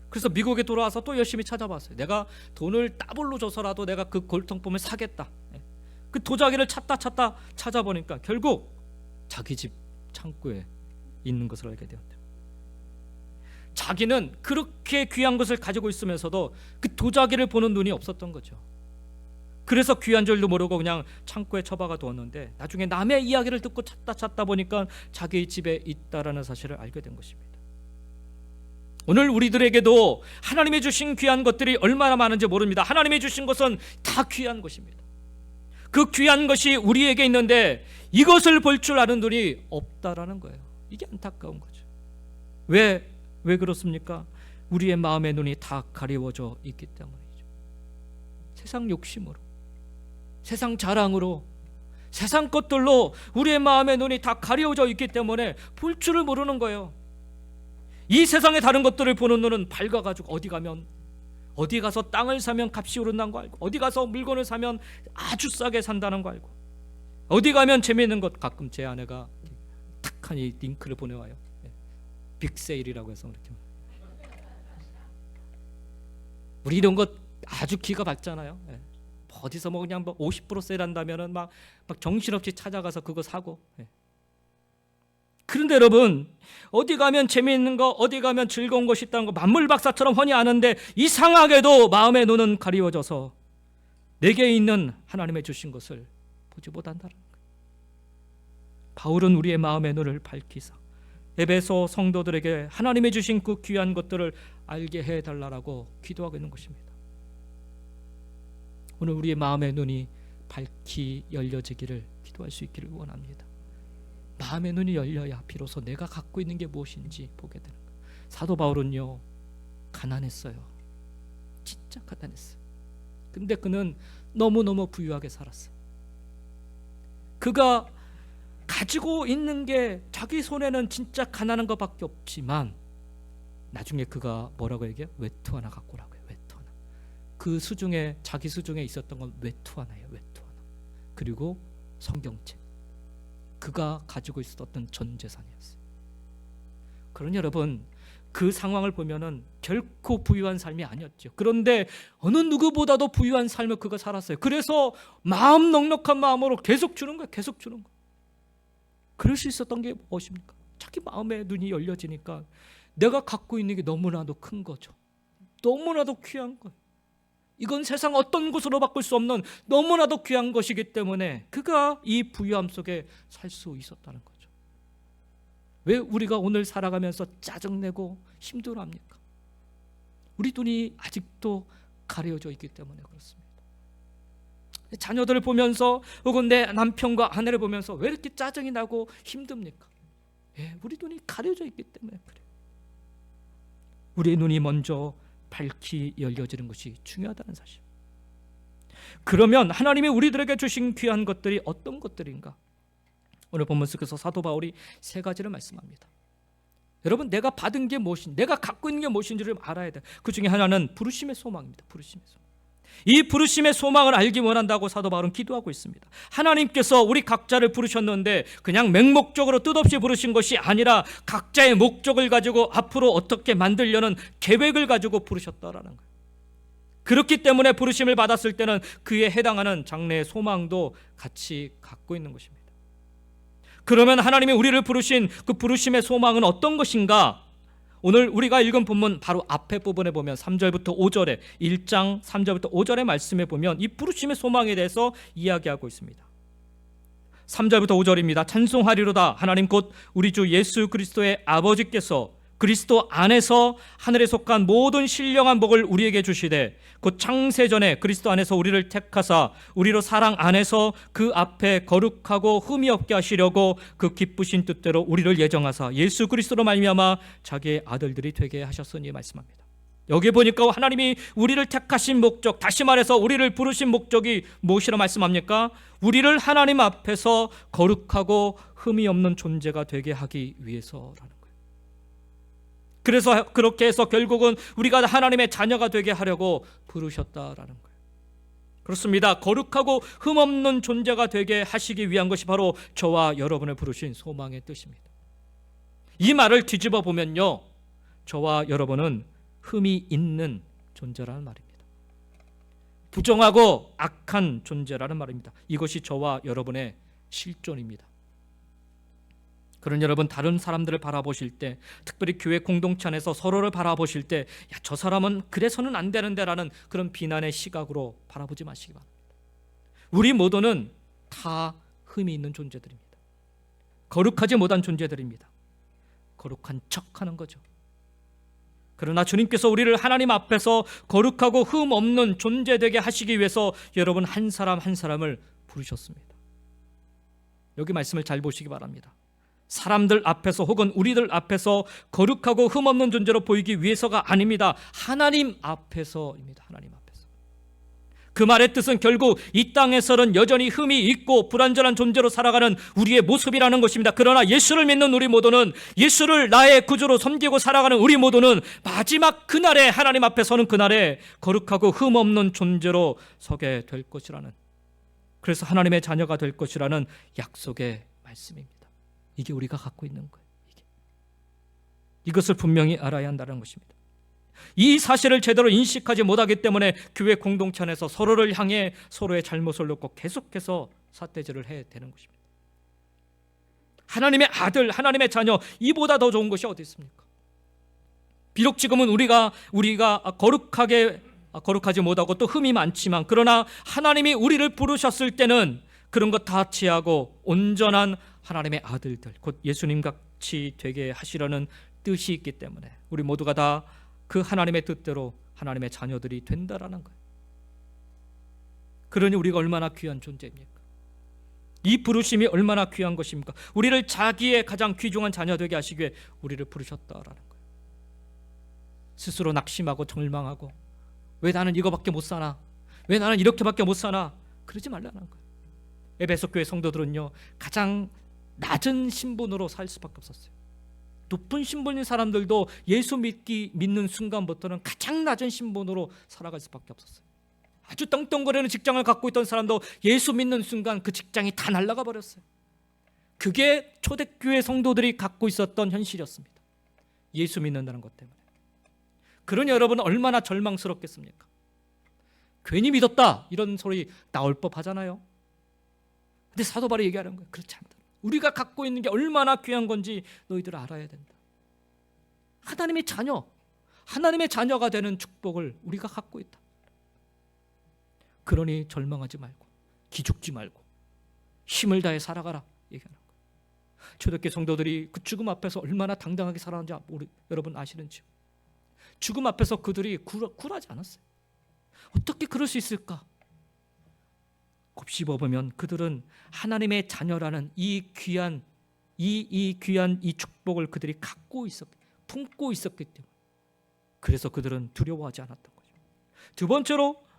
그래서 미국에 돌아와서 또 열심히 찾아봤어요. 내가 돈을 따블로 줘서라도 내가 그 골동품을 사겠다. 그 도자기를 찾다 찾아보니까 결국 자기 집 창고에 있는 것을 알게 되었대요. 자기는 그렇게 귀한 것을 가지고 있으면서도 그 도자기를 보는 눈이 없었던 거죠. 그래서 귀한 줄도 모르고 그냥 창고에 처박아 두었는데 나중에 남의 이야기를 듣고 찾다 보니까 자기 집에 있다라는 사실을 알게 된 것입니다. 오늘 우리들에게도 하나님이 주신 귀한 것들이 얼마나 많은지 모릅니다. 하나님이 주신 것은 다 귀한 것입니다. 그 귀한 것이 우리에게 있는데 이것을 볼 줄 아는 눈이 없다라는 거예요. 이게 안타까운 거죠. 왜 그렇습니까? 우리의 마음의 눈이 다 가리워져 있기 때문이죠. 세상 욕심으로, 세상 자랑으로, 세상 것들로 우리의 마음의 눈이 다 가리워져 있기 때문에 볼 줄을 모르는 거예요. 이 세상의 다른 것들을 보는 눈은 밝아가지고 어디 가서 땅을 사면 값이 오른다는 거 알고, 어디 가서 물건을 사면 아주 싸게 산다는 거 알고, 어디 가면 재미있는 것, 가끔 제 아내가 탁한 이 링크를 보내와요. 빅세일이라고 해서 이렇게. 우리 이런 것 아주 기가 밝잖아요. 어디서 그냥 50% 세일한다면은 막 정신없이 찾아가서 그거 사고. 그런데 여러분, 어디 가면 재미있는 거, 어디 가면 즐거운 것이 있다는 거 만물박사처럼 훤히 아는데 이상하게도 마음의 눈은 가리워져서 내게 있는 하나님의 주신 것을 보지 못한다는 거예요. 바울은 우리의 마음의 눈을 밝히사 에베소 성도들에게 하나님의 주신 그 귀한 것들을 알게 해달라고 기도하고 있는 것입니다. 오늘 우리의 마음의 눈이 밝히 열려지기를 기도할 수 있기를 원합니다. 마음의 눈이 열려야 비로소 내가 갖고 있는 게 무엇인지 보게 되는 거예요. 사도 바울은요, 가난했어요. 진짜 가난했어요. 근데 그는 너무너무 부유하게 살았어요. 그가 가지고 있는 게 자기 손에는 진짜 가난한 것밖에 없지만 나중에 그가 뭐라고 얘기해요? 외투 하나 갖고 오라고 해요. 외투 하나. 그 수중에, 자기 수중에 있었던 건 외투 하나예요. 외투 하나. 그리고 성경책. 그가 가지고 있었던 전 재산이었어요. 그러니 여러분, 그 상황을 보면은 결코 부유한 삶이 아니었죠. 그런데 어느 누구보다도 부유한 삶을 그가 살았어요. 그래서 마음 넉넉한 마음으로 계속 주는 거예요. 계속 주는 거. 그럴 수 있었던 게 무엇입니까? 자기 마음의 눈이 열려지니까 내가 갖고 있는 게 너무나도 큰 거죠. 너무나도 귀한 거예요. 이건 세상 어떤 곳으로 바꿀 수 없는 너무나도 귀한 것이기 때문에 그가 이 부유함 속에 살 수 있었다는 거죠. 왜 우리가 오늘 살아가면서 짜증내고 힘들어합니까? 우리 눈이 아직도 가려져 있기 때문에 그렇습니다. 자녀들을 보면서 혹은 내 남편과 아내를 보면서 왜 이렇게 짜증이 나고 힘듭니까? 우리 눈이 가려져 있기 때문에 그래요. 우리의 눈이 먼저 밝히 열려지는 것이 중요하다는 사실. 그러면 하나님이 우리들에게 주신 귀한 것들이 어떤 것들인가? 오늘 본문 속에서 사도 바울이 세 가지를 말씀합니다. 여러분, 내가 받은 게 무엇인지, 내가 갖고 있는 게 무엇인지를 알아야 돼. 그 중에 하나는 부르심의 소망입니다. 부르심의 소망. 이 부르심의 소망을 알기 원한다고 사도 바울은 기도하고 있습니다. 하나님께서 우리 각자를 부르셨는데 그냥 맹목적으로 뜻없이 부르신 것이 아니라 각자의 목적을 가지고 앞으로 어떻게 만들려는 계획을 가지고 부르셨다라는 거예요. 그렇기 때문에 부르심을 받았을 때는 그에 해당하는 장래의 소망도 같이 갖고 있는 것입니다. 그러면 하나님이 우리를 부르신 그 부르심의 소망은 어떤 것인가? 오늘 우리가 읽은 본문 바로 앞에 부분에 보면 3절부터 5절에 1장 3절부터 5절의 말씀에 보면 이 부르심의 소망에 대해서 이야기하고 있습니다. 3절부터 5절입니다. 찬송하리로다 하나님 곧 우리 주 예수 그리스도의 아버지께서 그리스도 안에서 하늘에 속한 모든 신령한 복을 우리에게 주시되 곧 창세전에 그리스도 안에서 우리를 택하사 우리로 사랑 안에서 그 앞에 거룩하고 흠이 없게 하시려고 그 기쁘신 뜻대로 우리를 예정하사 예수 그리스도로 말미암아 자기의 아들들이 되게 하셨으니 말씀합니다. 여기 보니까 하나님이 우리를 택하신 목적, 다시 말해서 우리를 부르신 목적이 무엇이라 말씀합니까? 우리를 하나님 앞에서 거룩하고 흠이 없는 존재가 되게 하기 위해서라는 거예요. 그래서 그렇게 해서 결국은 우리가 하나님의 자녀가 되게 하려고 부르셨다라는 거예요. 그렇습니다. 거룩하고 흠없는 존재가 되게 하시기 위한 것이 바로 저와 여러분을 부르신 소망의 뜻입니다. 이 말을 뒤집어 보면요, 저와 여러분은 흠이 있는 존재라는 말입니다. 부정하고 악한 존재라는 말입니다. 이것이 저와 여러분의 실존입니다. 그런 여러분, 다른 사람들을 바라보실 때, 특별히 교회 공동체 안에서 서로를 바라보실 때, 야, 저 사람은 그래서는 안 되는데 라는 그런 비난의 시각으로 바라보지 마시기 바랍니다. 우리 모두는 다 흠이 있는 존재들입니다. 거룩하지 못한 존재들입니다. 거룩한 척하는 거죠. 그러나 주님께서 우리를 하나님 앞에서 거룩하고 흠 없는 존재 되게 하시기 위해서 여러분 한 사람 한 사람을 부르셨습니다. 여기 말씀을 잘 보시기 바랍니다. 사람들 앞에서 혹은 우리들 앞에서 거룩하고 흠 없는 존재로 보이기 위해서가 아닙니다. 하나님 앞에서입니다. 하나님 앞에서. 그 말의 뜻은 결국 이 땅에서는 여전히 흠이 있고 불완전한 존재로 살아가는 우리의 모습이라는 것입니다. 그러나 예수를 믿는 우리 모두는, 예수를 나의 구주로 섬기고 살아가는 우리 모두는 마지막 그날에, 하나님 앞에 서는 그날에 거룩하고 흠 없는 존재로 서게 될 것이라는, 그래서 하나님의 자녀가 될 것이라는 약속의 말씀입니다. 이게 우리가 갖고 있는 거예요. 이것을 분명히 알아야 한다는 것입니다. 이 사실을 제대로 인식하지 못하기 때문에 교회 공동체 안에서 서로를 향해 서로의 잘못을 놓고 계속해서 삿대질을 해야 되는 것입니다. 하나님의 아들, 하나님의 자녀, 이보다 더 좋은 것이 어디 있습니까? 비록 지금은 우리가 거룩하지 못하고 또 흠이 많지만, 그러나 하나님이 우리를 부르셨을 때는 그런 것 다 취하고 온전한 하나님의 아들들, 곧 예수님 같이 되게 하시려는 뜻이 있기 때문에 우리 모두가 다 그 하나님의 뜻대로 하나님의 자녀들이 된다라는 거예요. 그러니 우리가 얼마나 귀한 존재입니까? 이 부르심이 얼마나 귀한 것입니까? 우리를 자기의 가장 귀중한 자녀 되게 하시기 위해 우리를 부르셨다라는 거예요. 스스로 낙심하고 절망하고 왜 나는 이거밖에 못 사나? 왜 나는 이렇게밖에 못 사나? 그러지 말라는 거예요. 에베소 교회 성도들은요, 가장 낮은 신분으로 살 수밖에 없었어요. 높은 신분인 사람들도 예수 믿는 순간부터는 가장 낮은 신분으로 살아갈 수밖에 없었어요. 아주 떵떵거리는 직장을 갖고 있던 사람도 예수 믿는 순간 그 직장이 다 날아가 버렸어요. 그게 초대교회 성도들이 갖고 있었던 현실이었습니다. 예수 믿는다는 것 때문에. 그러니 여러분 얼마나 절망스럽겠습니까? 괜히 믿었다 이런 소리 나올 법하잖아요. 근데 사도 바울이 얘기하는 거예요. 그렇지 않다. 우리가 갖고 있는 게 얼마나 귀한 건지 너희들 알아야 된다. 하나님의 자녀, 하나님의 자녀가 되는 축복을 우리가 갖고 있다. 그러니 절망하지 말고 기죽지 말고 힘을 다해 살아가라 얘기하는 거예요. 초대교회 성도들이 그 죽음 앞에서 얼마나 당당하게 살아가는지 여러분 아시는지요? 죽음 앞에서 그들이 굴하지 않았어요. 어떻게 그럴 수 있을까? 곱씹어보면 그들은 하나님의 자녀라는 이 귀한 이 축복을 그들이 품고 있었기 때문에 그래서 그들은 두려워하지 않았던 거죠. 두 번째로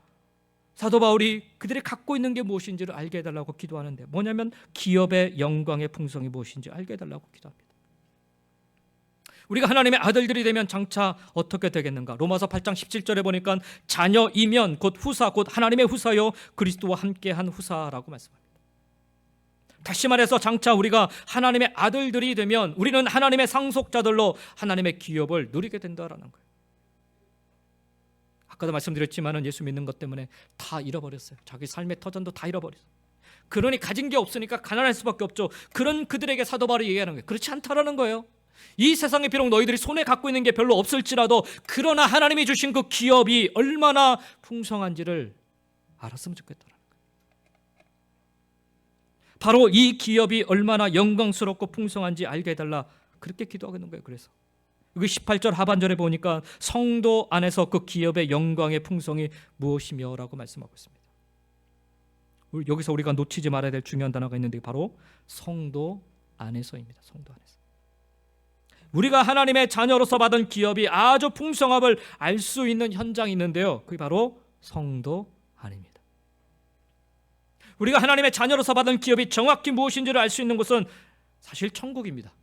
사도 바울이 그들이 갖고 있는 게 무엇인지를 알게 해달라고 기도하는데 뭐냐면 기업의 영광의 풍성이 무엇인지 알게 해달라고 기도합니다. 우리가 하나님의 아들들이 되면 장차 어떻게 되겠는가? 로마서 8장 17절에 보니까 자녀이면 곧 후사 곧 하나님의 후사요 그리스도와 함께한 후사라고 말씀합니다. 다시 말해서 장차 우리가 하나님의 아들들이 되면 우리는 하나님의 상속자들로 하나님의 기업을 누리게 된다라는 거예요. 아까도 말씀드렸지만 예수 믿는 것 때문에 다 잃어버렸어요. 자기 삶의 터전도 다 잃어버렸어요. 그러니 가진 게 없으니까 가난할 수밖에 없죠. 그런 그들에게 사도 바울이 얘기하는 거예요. 그렇지 않다라는 거예요. 이 세상에 비록 너희들이 손에 갖고 있는 게 별로 없을지라도 그러나 하나님이 주신 그 기업이 얼마나 풍성한지를 알았으면 좋겠다는 거예요. 바로 이 기업이 얼마나 영광스럽고 풍성한지 알게 해달라 그렇게 기도하고 있는 거예요. 그래서 여기 18절 하반절에 보니까 성도 안에서 그 기업의 영광의 풍성이 무엇이며 라고 말씀하고 있습니다. 여기서 우리가 놓치지 말아야 될 중요한 단어가 있는데 바로 성도 안에서입니다. 성도 안에서 우리가 하나님의 자녀로서 받은 기업이 아주 풍성함을 알 수 있는 현장이 있는데요, 그게 바로 성도 안입니다. 우리가 하나님의 자녀로서 받은 기업이 정확히 무엇인지를 알 수 있는 곳은 사실 천국입니다.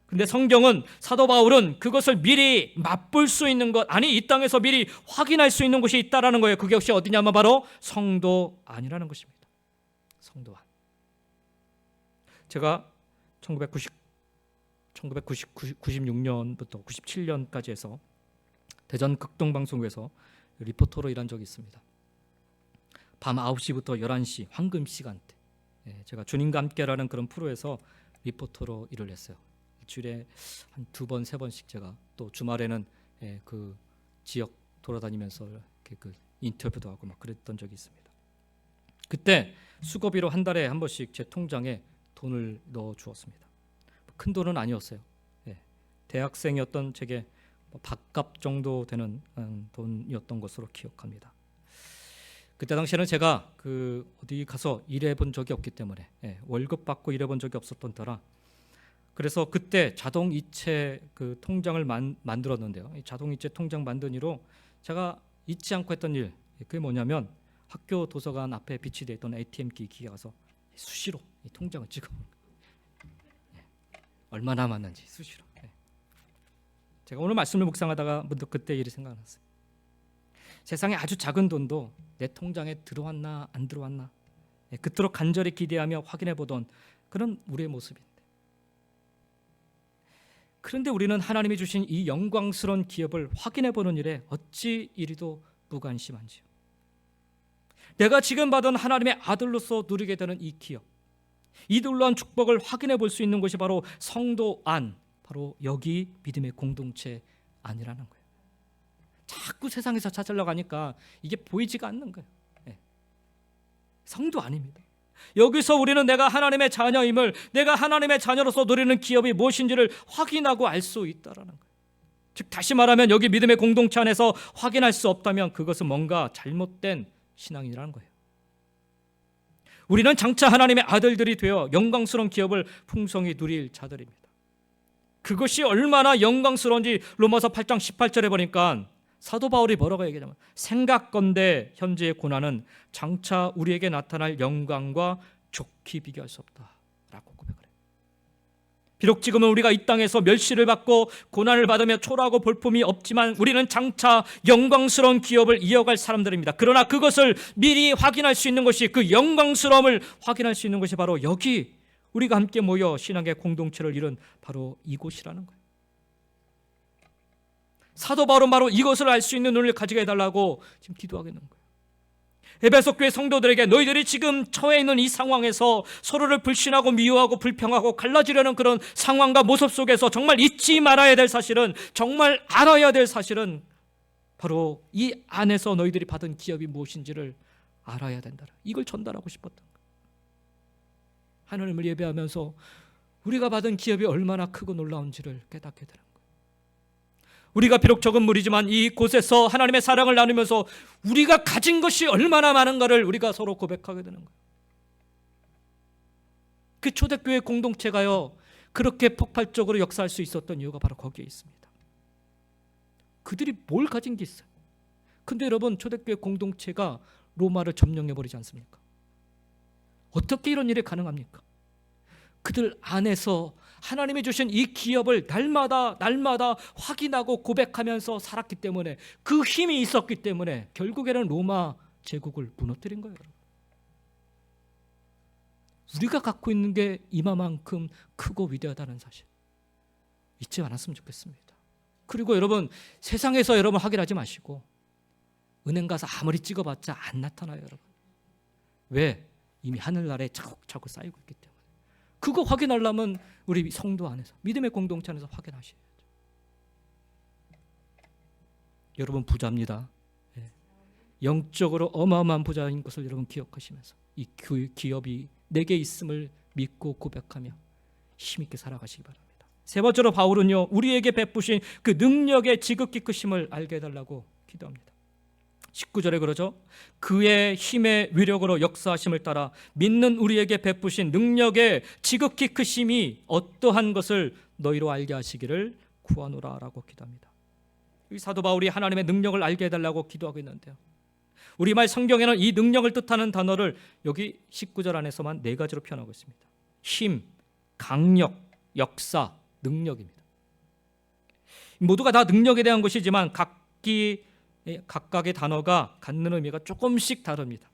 근데 성경은 사도 바울은 그것을 미리 맛볼 수 있는 것, 아니 이 땅에서 미리 확인할 수 있는 곳이 있다라는 거예요. 그게 혹시 어디냐면 바로 성도 안이라는 것입니다. 성도 안. 제가 1996년부터 97년까지 해서 대전 극동방송국에서 리포터로 일한 적이 있습니다. 밤 9시부터 11시 황금 시간대 제가 주님과 함께라는 그런 프로에서 리포터로 일을 했어요. 일주일에 한 2번, 3번씩 제가 또 주말에는 그 지역 돌아다니면서 이렇게 그 인터뷰도 하고 막 그랬던 적이 있습니다. 그때 수고비로 한 달에 한 번씩 제 통장에 돈을 넣어 주었습니다. 큰 돈은 아니었어요. 대학생이었던 제게 밥값 정도 되는 돈이었던 것으로 기억합니다. 그때 당시에는 제가 그 어디 가서 일해본 적이 없기 때문에 월급 받고 일해본 적이 없었던 터라 그래서 그때 자동이체 그 통장을 만들었는데요. 이 자동이체 통장 만든 이로 제가 잊지 않고 했던 일 그게 뭐냐면 학교 도서관 앞에 비치되어 있던 ATM기 기계 가서 수시로 이 통장을 찍어 얼마 남았는지 수시로. 제가 오늘 말씀을 묵상하다가 문득 그때 일이 생각났어요. 세상에 아주 작은 돈도 내 통장에 들어왔나 안 들어왔나 그토록 간절히 기대하며 확인해 보던 그런 우리의 모습인데 그런데 우리는 하나님이 주신 이 영광스러운 기업을 확인해 보는 일에 어찌 이리도 무관심한지요. 내가 지금 받은 하나님의 아들로서 누리게 되는 이 기업, 이 놀라운 축복을 확인해 볼 수 있는 곳이 바로 성도 안, 바로 여기 믿음의 공동체 안이라는 거예요. 자꾸 세상에서 찾으려고 하니까 이게 보이지가 않는 거예요. 성도 안입니다. 여기서 우리는 내가 하나님의 자녀임을, 내가 하나님의 자녀로서 누리는 기업이 무엇인지를 확인하고 알 수 있다라는 거예요. 즉 다시 말하면 여기 믿음의 공동체 안에서 확인할 수 없다면 그것은 뭔가 잘못된 신앙이라는 거예요. 우리는 장차 하나님의 아들들이 되어 영광스러운 기업을 풍성히 누릴 자들입니다. 그것이 얼마나 영광스러운지 로마서 8장 18절에 보니까 사도 바울이 뭐라고 얘기하냐면 생각건대 현재의 고난은 장차 우리에게 나타날 영광과 좋게 비교할 수 없다라고 고백을 해요. 비록 지금은 우리가 이 땅에서 멸시를 받고 고난을 받으며 초라하고 볼품이 없지만 우리는 장차 영광스러운 기업을 이어갈 사람들입니다. 그러나 그것을 미리 확인할 수 있는 것이, 그 영광스러움을 확인할 수 있는 것이 바로 여기 우리가 함께 모여 신앙의 공동체를 이룬 바로 이곳이라는 거예요. 사도 바울은 바로 이것을 알 수 있는 눈을 가지게 해달라고 지금 기도하고 있는 거예요. 에베소 교회 성도들에게 너희들이 지금 처해 있는 이 상황에서 서로를 불신하고 미워하고 불평하고 갈라지려는 그런 상황과 모습 속에서 정말 잊지 말아야 될 사실은, 정말 알아야 될 사실은 바로 이 안에서 너희들이 받은 기업이 무엇인지를 알아야 된다. 이걸 전달하고 싶었던 거예요. 하나님을 예배하면서 우리가 받은 기업이 얼마나 크고 놀라운지를 깨닫게 되는 거예요. 우리가 비록 적은 무리지만 이곳에서 하나님의 사랑을 나누면서 우리가 가진 것이 얼마나 많은가를 우리가 서로 고백하게 되는 거예요. 그 초대교회 공동체가요, 그렇게 폭발적으로 역사할 수 있었던 이유가 바로 거기에 있습니다. 그들이 뭘 가진 게 있어요? 근데 여러분, 초대교회 공동체가 로마를 점령해버리지 않습니까? 어떻게 이런 일이 가능합니까? 그들 안에서 하나님이 주신 이 기업을 날마다 확인하고 고백하면서 살았기 때문에, 그 힘이 있었기 때문에 결국에는 로마 제국을 무너뜨린 거예요. 우리가 갖고 있는 게 이마만큼 크고 위대하다는 사실 잊지 않았으면 좋겠습니다. 그리고 여러분, 세상에서 여러분 확인하지 마시고 은행 가서 아무리 찍어봤자 안 나타나요, 여러분. 왜? 이미 하늘나라에 차곡차곡 쌓이고 있기 때문에. 그거 확인하려면 우리 성도 안에서, 믿음의 공동체 안에서 확인하셔야죠. 여러분 부자입니다. 영적으로 어마어마한 부자인 것을 여러분 기억하시면서 이 기업이 내게 있음을 믿고 고백하며 힘있게 살아가시기 바랍니다. 세 번째로 바울은요, 우리에게 베푸신 그 능력의 지극히 크심을 알게 해달라고 기도합니다. 19절에 그러죠. 그의 힘의 위력으로 역사하심을 따라 믿는 우리에게 베푸신 능력의 지극히 크심이 어떠한 것을 너희로 알게 하시기를 구하노라 라고 기도합니다. 이 사도 바울이 하나님의 능력을 알게 해달라고 기도하고 있는데요, 우리말 성경에는 이 능력을 뜻하는 단어를 여기 19절 안에서만 네 가지로 표현하고 있습니다. 힘, 강력, 역사, 능력입니다. 모두가 다 능력에 대한 것이지만 각각의 단어가 갖는 의미가 조금씩 다릅니다.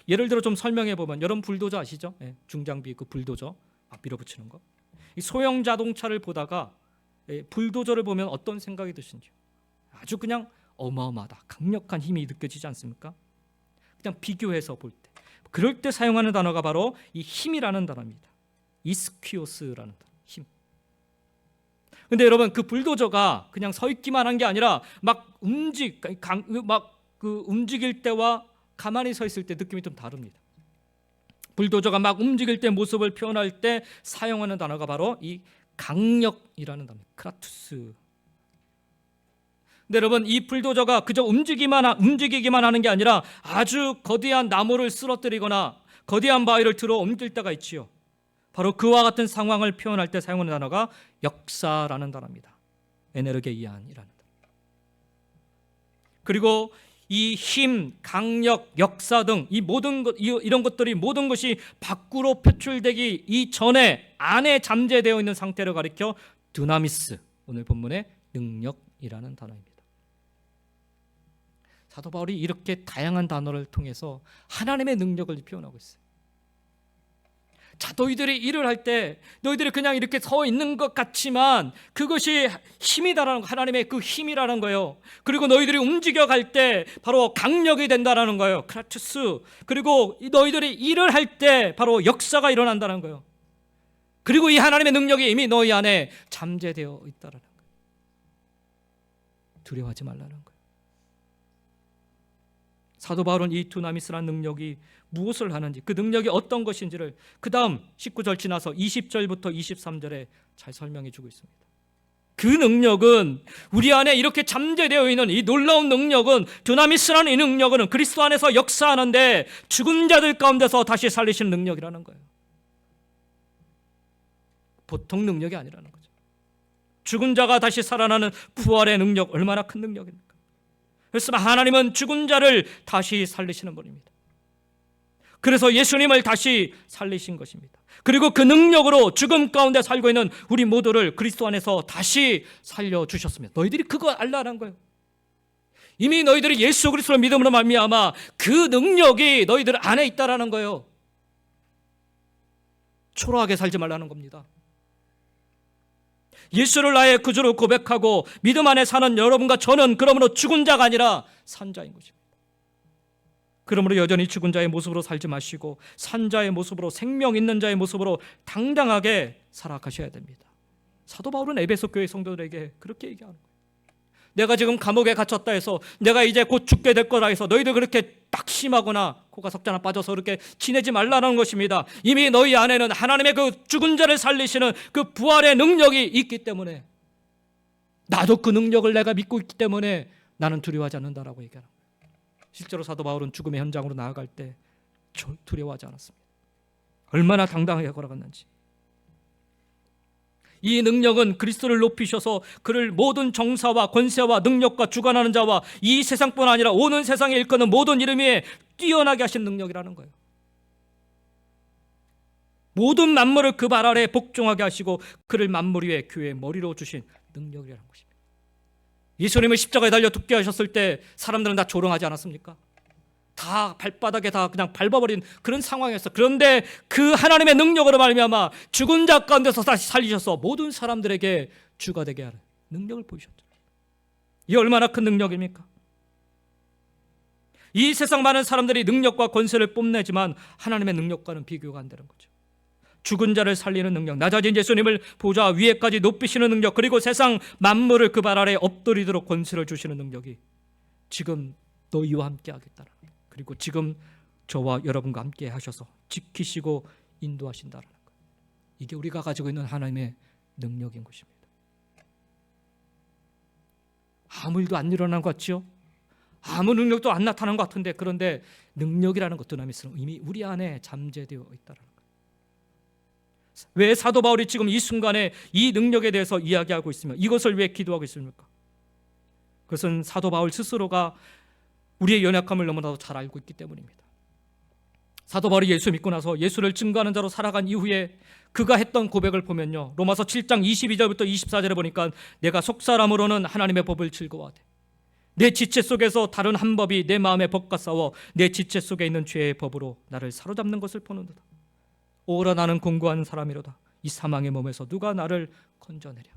예를 들어 좀 설명해 보면, 여러분 불도저 아시죠? 중장비 그 불도저 막 밀어붙이는 거. 이 소형 자동차를 보다가 불도저를 보면 어떤 생각이 드신지요? 아주 그냥 어마어마하다, 강력한 힘이 느껴지지 않습니까? 그냥 비교해서 볼 때, 그럴 때 사용하는 단어가 바로 이 힘이라는 단어입니다. 이스퀴오스라는 단어, 힘. 근데 여러분, 그 불도저가 그냥 서 있기만 한 게 아니라 막 움직일 때와 가만히 서 있을 때 느낌이 좀 다릅니다. 불도저가 막 움직일 때 모습을 표현할 때 사용하는 단어가 바로 이 강력이라는 단어입니다. 크라투스. 근데 여러분, 이 불도저가 그저 움직이기만 하는 게 아니라 아주 거대한 나무를 쓰러뜨리거나 거대한 바위를 들어 옮길 때가 있지요. 바로 그와 같은 상황을 표현할 때 사용하는 단어가 역사라는 단어입니다. 에네르게이안이라는 단어. 그리고 이 힘, 강력, 역사 등 이 모든 것, 이런 것들이 모든 것이 밖으로 표출되기 이전에 안에 잠재되어 있는 상태를 가리켜 두나미스, 오늘 본문의 능력이라는 단어입니다. 사도 바울이 이렇게 다양한 단어를 통해서 하나님의 능력을 표현하고 있어요. 자, 너희들이 일을 할 때 너희들이 그냥 이렇게 서 있는 것 같지만 그것이 힘이다라는 거, 하나님의 그 힘이라는 거예요. 그리고 너희들이 움직여갈 때 바로 강력이 된다라는 거예요. 크라투스. 그리고 너희들이 일을 할 때 바로 역사가 일어난다는 거예요. 그리고 이 하나님의 능력이 이미 너희 안에 잠재되어 있다라는 거예요. 두려워하지 말라는 거예요. 사도 바울은 이 두나미스라는 능력이 무엇을 하는지, 그 능력이 어떤 것인지를 그 다음 19절 지나서 20절부터 23절에 잘 설명해 주고 있습니다. 그 능력은 우리 안에 이렇게 잠재되어 있는 이 놀라운 능력은, 두나미스라는 이 능력은 그리스도 안에서 역사하는데 죽은 자들 가운데서 다시 살리시는 능력이라는 거예요. 보통 능력이 아니라는 거죠. 죽은 자가 다시 살아나는 부활의 능력, 얼마나 큰 능력입니까? 그래서 하나님은 죽은 자를 다시 살리시는 분입니다. 그래서 예수님을 다시 살리신 것입니다. 그리고 그 능력으로 죽음 가운데 살고 있는 우리 모두를 그리스도 안에서 다시 살려주셨습니다. 너희들이 그거 알라는 거예요. 이미 너희들이 예수 그리스도를 믿음으로 말미암아 그 능력이 너희들 안에 있다라는 거예요. 초라하게 살지 말라는 겁니다. 예수를 나의 구주로 고백하고 믿음 안에 사는 여러분과 저는 그러므로 죽은 자가 아니라 산 자인 것입니다. 그러므로 여전히 죽은 자의 모습으로 살지 마시고 산 자의 모습으로, 생명 있는 자의 모습으로 당당하게 살아가셔야 됩니다. 사도 바울은 에베소 교회 성도들에게 그렇게 얘기하는 거예요. 내가 지금 감옥에 갇혔다 해서 내가 이제 곧 죽게 될 거라 해서 너희들 그렇게 낙심하거나 코가 석자나 빠져서 그렇게 지내지 말라는 것입니다. 이미 너희 안에는 하나님의 그 죽은 자를 살리시는 그 부활의 능력이 있기 때문에, 나도 그 능력을 내가 믿고 있기 때문에 나는 두려워하지 않는다라고 얘기하는 거예요. 실제로 사도 바울은 죽음의 현장으로 나아갈 때 두려워하지 않았습니다. 얼마나 당당하게 걸어갔는지. 이 능력은 그리스도를 높이셔서 그를 모든 정사와 권세와 능력과 주관하는 자와 이 세상뿐 아니라 오는 세상에 일컫는 모든 이름 위에 뛰어나게 하신 능력이라는 거예요. 모든 만물을 그 발 아래 복종하게 하시고 그를 만물 위에 교회의 머리로 주신 능력이라는 것입니다. 예수님을 십자가에 달려 죽게 하셨을 때 사람들은 다 조롱하지 않았습니까? 다 발바닥에 다 그냥 밟아버린 그런 상황이었어. 그런데 그 하나님의 능력으로 말미암아 죽은 자 가운데서 다시 살리셔서 모든 사람들에게 주가 되게 하는 능력을 보이셨죠. 이 얼마나 큰 능력입니까? 이 세상 많은 사람들이 능력과 권세를 뽐내지만 하나님의 능력과는 비교가 안 되는 거죠. 죽은 자를 살리는 능력, 낮아진 예수님을 보좌 위에까지 높이시는 능력, 그리고 세상 만물을 그 발 아래 엎드리도록 권세를 주시는 능력이 지금 너희와 함께 하겠다는, 그리고 지금 저와 여러분과 함께 하셔서 지키시고 인도하신다는 것. 이게 우리가 가지고 있는 하나님의 능력인 것입니다. 아무 일도 안 일어난 것 같죠? 아무 능력도 안 나타난 것 같은데, 그런데 능력이라는 것, 드나미스는 이미 우리 안에 잠재되어 있다는 것. 왜 사도 바울이 지금 이 순간에 이 능력에 대해서 이야기하고 있으며 이것을 왜 기도하고 있습니까? 그것은 사도 바울 스스로가 우리의 연약함을 너무나도 잘 알고 있기 때문입니다. 사도 바울이 예수 믿고 나서 예수를 증거하는 자로 살아간 이후에 그가 했던 고백을 보면요, 로마서 7장 22절부터 24절에 보니까 내가 속사람으로는 하나님의 법을 즐거워하되 내 지체 속에서 다른 한 법이 내 마음에 법과 싸워 내 지체 속에 있는 죄의 법으로 나를 사로잡는 것을 보는도다. 오라 나는 공고한 사람이로다. 이 사망의 몸에서 누가 나를 건져내랴.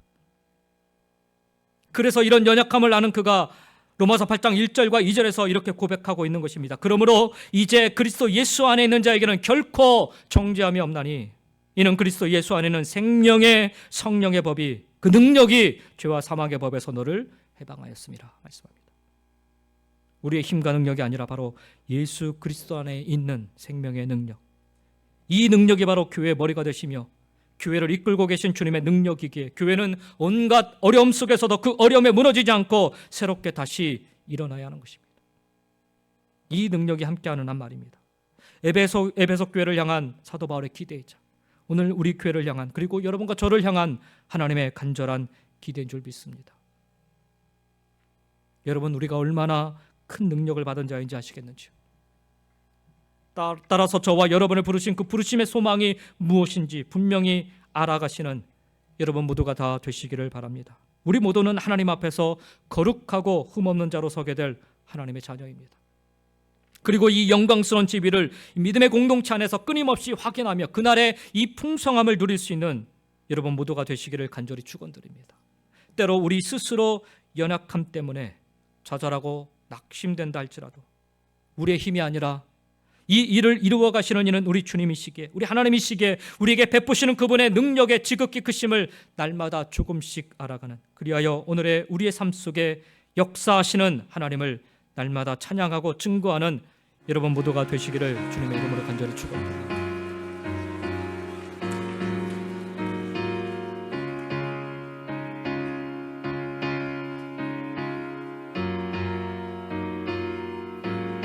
그래서 이런 연약함을 아는 그가 로마서 8장 1절과 2절에서 이렇게 고백하고 있는 것입니다. 그러므로 이제 그리스도 예수 안에 있는 자에게는 결코 정죄함이 없나니 이는 그리스도 예수 안에는 생명의 성령의 법이, 그 능력이 죄와 사망의 법에서 너를 해방하였습니다. 말씀합니다. 우리의 힘과 능력이 아니라 바로 예수 그리스도 안에 있는 생명의 능력, 이 능력이 바로 교회의 머리가 되시며 교회를 이끌고 계신 주님의 능력이기에 교회는 온갖 어려움 속에서도 그 어려움에 무너지지 않고 새롭게 다시 일어나야 하는 것입니다. 이 능력이 함께하는 한 말입니다. 에베소 교회를 향한 사도 바울의 기대이자 오늘 우리 교회를 향한, 그리고 여러분과 저를 향한 하나님의 간절한 기대인 줄 믿습니다. 여러분, 우리가 얼마나 큰 능력을 받은 자인지 아시겠는지요? 따라서 저와 여러분을 부르신 그 부르심의 소망이 무엇인지 분명히 알아가시는 여러분 모두가 다 되시기를 바랍니다. 우리 모두는 하나님 앞에서 거룩하고 흠없는 자로 서게 될 하나님의 자녀입니다. 그리고 이 영광스러운 지위를 믿음의 공동체 안에서 끊임없이 확인하며 그날의 이 풍성함을 누릴 수 있는 여러분 모두가 되시기를 간절히 축원드립니다. 때로 우리 스스로 연약함 때문에 좌절하고 낙심된다 할지라도 우리의 힘이 아니라 이 일을 이루어 가시는 이는 우리 주님이시기에, 우리 하나님이시기에 우리에게 베푸시는 그분의 능력의 지극히 크심을 날마다 조금씩 알아가는, 그리하여 오늘의 우리의 삶 속에 역사하시는 하나님을 날마다 찬양하고 증거하는 여러분 모두가 되시기를 주님의 이름으로 간절히 축원합니다.